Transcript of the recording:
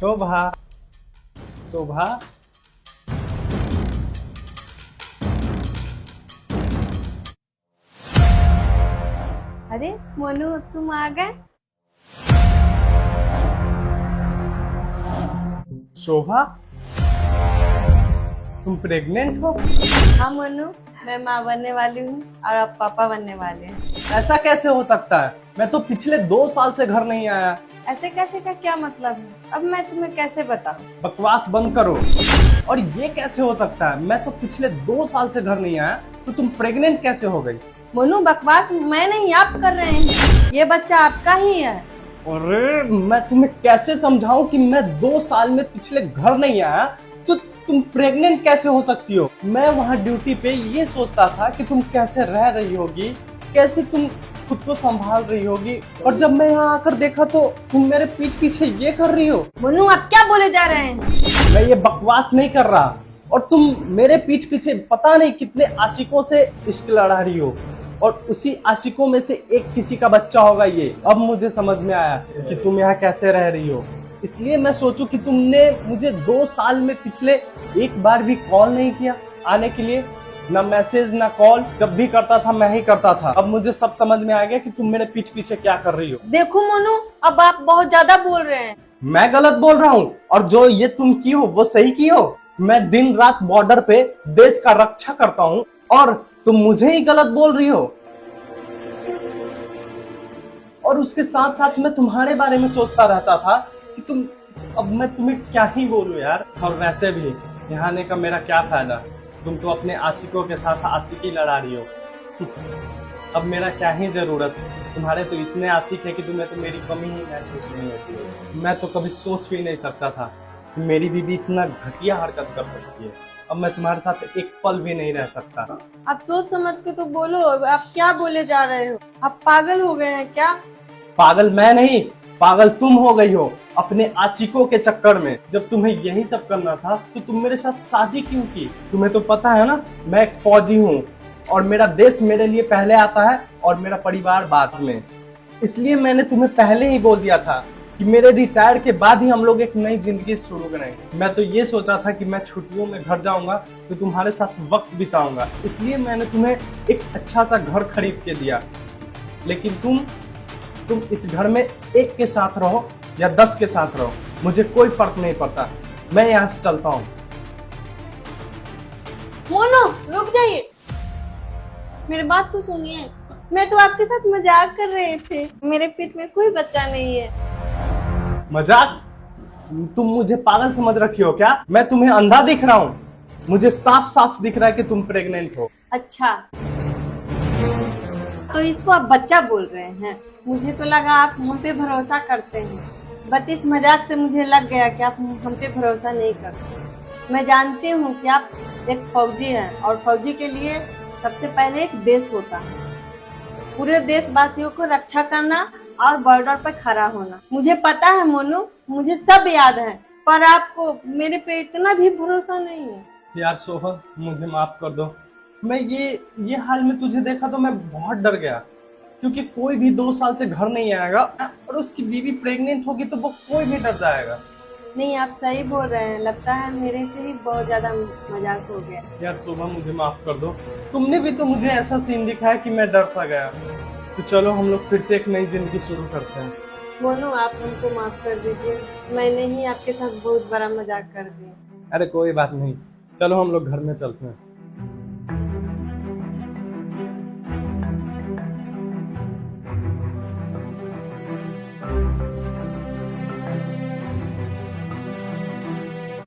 शोभा, शोभा। अरे मोनू, तुम आ गए। शोभा, तुम प्रेग्नेंट हो? हाँ मोनू, मैं माँ बनने वाली हूँ और आप पापा बनने वाले हैं। ऐसा कैसे हो सकता है? मैं तो पिछले 2 साल से घर नहीं आया। ऐसे कैसे का क्या मतलब है? अब मैं तुम्हें कैसे बताऊँ? बकवास बंद करो। और ये कैसे हो सकता है? मैं तो पिछले 2 साल से घर नहीं आया, तो तुम प्रेग्नेंट कैसे हो गई? मोनू, बकवास मैं नहीं, आप कर रहे हैं। ये बच्चा आपका ही है। अरे मैं तुम्हें कैसे समझाऊं कि मैं 2 साल में पिछले घर नहीं आया, तो तुम प्रेग्नेंट कैसे हो सकती हो? मैं वहाँ ड्यूटी पे ये सोचता था कि तुम कैसे रह रही होगी, कैसे तुम खुद को संभाल रही होगी, और जब मैं यहाँ आकर देखा तो तुम मेरे पीठ पीछे ये कर रही हो। मोनू, आप क्या बोले जा रहे हैं? मैं ये बकवास नहीं कर रहा, और तुम मेरे पीठ पीछे पता नहीं कितने आशिकों से इश्क लड़ा रही हो, और उसी आशिकों में से एक किसी का बच्चा होगा ये। अब मुझे समझ में आया कि तुम यहाँ कैसे रह रही हो। इसलिए मैं सोचूं कि तुमने मुझे 2 साल में पिछले एक बार भी कॉल नहीं किया आने के लिए, ना मैसेज ना कॉल। जब भी करता था मैं ही करता था। अब मुझे सब समझ में आ गया कि तुम मेरे पीठ पीछे क्या कर रही हो। देखो मोनू, अब आप बहुत ज्यादा बोल रहे हैं। मैं गलत बोल रहा हूँ, और जो ये तुम की हो वो सही की हो। मैं दिन रात बॉर्डर पे देश का रक्षा करता हूँ, और तुम मुझे ही गलत बोल रही हो। और उसके साथ साथ मैं तुम्हारे बारे में सोचता रहता था कि तुम, अब मैं तुम्हें क्या ही बोलूं यार। और वैसे भी यहाँ आने का मेरा क्या फायदा? तुम तो अपने आशिकों के साथ आशिकी लड़ा रही हो। अब मेरा क्या ही जरूरत? तुम्हारे तो इतने आशिक है कि तुम्हें तो मेरी कमी ही महसूस नहीं होती है। मैं तो कभी सोच भी नहीं सकता था कि मेरी बीवी इतना घटिया हरकत कर सकती है। अब मैं तुम्हारे साथ एक पल भी नहीं रह सकता। आप सोच समझ के तो बोलो। आप क्या बोले जा रहे हो? आप पागल हो गए हैं क्या? पागल मैं नहीं, पागल तुम हो गई हो अपने आशिकों के चक्कर में। जब तुम्हें यही सब करना था तो तुम मेरे साथ शादी क्यों की? तुम्हें तो पता है ना, मैं एक फौजी हूँ, और मेरा देश मेरे लिए पहले आता है और मेरा परिवार बाद में। इसलिए मैंने तुम्हें पहले ही बोल दिया था कि मेरे रिटायर के बाद ही हम लोग एक नई जिंदगी शुरू करेंगे। मैं तो ये सोचा था कि मैं छुट्टियों में घर जाऊंगा तो तुम्हारे साथ वक्त बिताऊंगा, इसलिए मैंने तुम्हें एक अच्छा सा घर खरीद के दिया। लेकिन तुम इस घर में एक के साथ रहो या 10 के साथ रहो, मुझे कोई फर्क नहीं पड़ता। मैं यहाँ से चलता हूँ। मोनू, रुक जाइए। मेरी बात तो सुनिए। मैं तो आपके साथ मजाक कर रहे थे। मेरे पेट में कोई बच्चा नहीं है। मजाक? तुम मुझे पागल समझ रखी हो क्या? मैं तुम्हें अंधा दिख रहा हूँ? मुझे साफ साफ दिख रहा है कि तुम प्रेग्नेंट हो। अच्छा, तो इसको आप बच्चा बोल रहे हैं? मुझे तो लगा आप हम पे भरोसा करते हैं, बट इस मजाक से मुझे लग गया कि आप हम पे भरोसा नहीं करते। मैं जानती हूँ कि आप एक फौजी हैं, और फौजी के लिए सबसे पहले एक देश होता है। पूरे देशवासियों को रक्षा करना और बॉर्डर पर खड़ा होना। मुझे पता है मोनू, मुझे सब याद है, पर आपको मेरे पे इतना भी भरोसा नहीं है। यार सोहन, मुझे माफ कर दो। मैं ये हाल में तुझे देखा तो मैं बहुत डर गया, क्योंकि कोई भी 2 साल से घर नहीं आएगा और उसकी बीवी प्रेग्नेंट होगी तो वो कोई भी डर जाएगा। नहीं, आप सही बोल रहे हैं। लगता है मेरे से ही बहुत ज्यादा मजाक हो गया। यार शोभा, मुझे माफ कर दो। तुमने भी तो मुझे ऐसा सीन दिखाया कि मैं डर सा गया। तो चलो हम लोग फिर से एक नई जिंदगी शुरू करते हैं। मोनू, आप हमको माफ कर दीजिए। मैंने ही आपके साथ बहुत बड़ा मजाक कर दिया। अरे कोई बात नहीं, चलो हम लोग घर में चलते हैं।